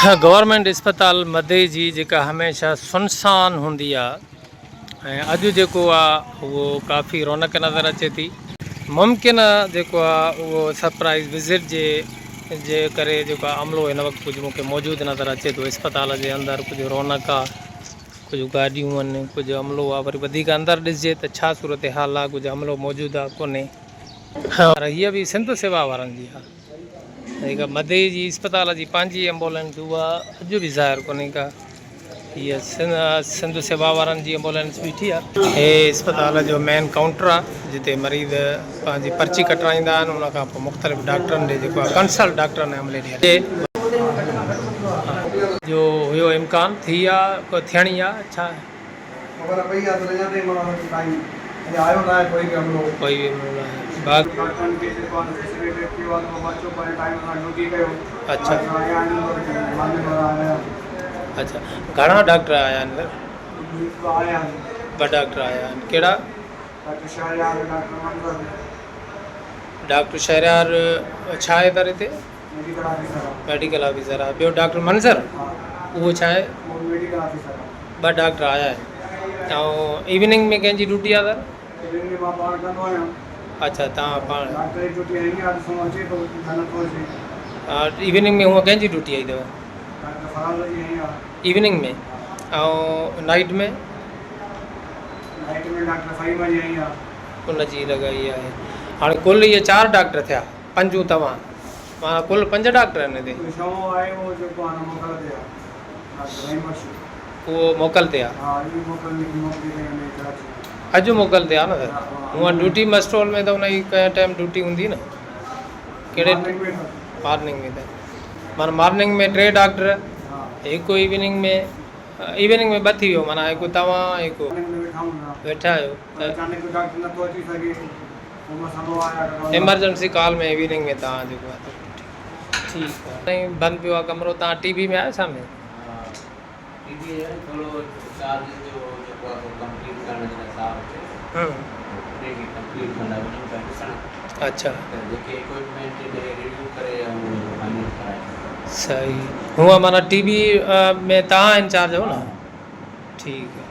Government अस्पताल मदे जी जेका हमेशा सुनसान होंदी आहे ऐं अॼु जेको आहे उहो काफ़ी रौनक नज़र अचे थी। मुमकिन जेको आहे उहो सरप्राइज़ विज़िट जे करे जेको आहे अमलो हिन वक़्तु कुझु मूंखे मौजूदु नज़र अचे थो। अस्पताल जे अंदरि कुझु रौनक आहे, कुझु गाॾियूं आहिनि, कुझु अमलो आहे। वरी वधीक अंदरि ॾिसिजे त छा सूरत हाल आहे, कुझु अमलो मौजूदु आहे कोन्हे। पर हीअ बि सिंध सेवा वारनि जी आहे। जेका मदे जी अस्पताल जी पंहिंजी एम्बुलेंस उहा अॼु बि ज़ाहिर कोन्हे का। हीअ सिंध सेवा वारनि जी एम्बुलेंस बीठी आहे। हे अस्पताल जो मेन काउंटर आहे जिते मरीज़ पंहिंजी पर्ची कटाईंदा आहिनि। उन खां पोइ मुख़्तलिफ़ डॉक्टरनि ॾे जेको आहे कंसल्ट डॉक्टरनि अमले ॾे जो हुयो इम्कान थी आहे थियणी आहे छा कोई बि अच्छा अच्छा। घणा डॉक्टर आया आहिनि? ॿ डॉक्टर आया आहिनि। कहिड़ा? डॉक्टर शहरियार छा आहे दर हिते? मेडिकल ऑफिसर आहे। ॿियो डॉक्टर मंज़र उहो छा आहे? ॿ डॉक्टर आया आहिनि। ऐं इवनिंग में कंहिंजी ड्यूटी आहे सर? अच्छा, तव्हां पाण इवनिंग में हूअं कंहिंजी ड्यूटी आई अथव? इवनिंग में। ऐं नाइट में? उनजी लॻाई आहे। हाणे कुल इहे 4 डॉक्टर थिया, 5 तव्हां, माना कुल 5 डॉक्टर आहिनि हिते। उहो मोकल ते आहे। अॼु मोकल ते आहे न सर? हूअं ड्यूटी मस्ट्रोल में त हुनजी कंहिं टाइम ड्यूटी हूंदी न? कहिड़े? मॉर्निंग में त माना मॉर्निंग में 3 डॉक्टर, हिकु इवनिंग में 2 थी वियो। माना हिकु तव्हां हिकु वेठा आहियो एमरजेंसी कॉल में। इवनिंग में तव्हां जेको आहे ठीकु आहे। साईं बंदि पियो आहे कमिरो। तव्हां टीवी में आहियो सामने? अच्छा सही। हूअं माना टीवी में तव्हां इंचार्ज हो न? ठीकु आहे।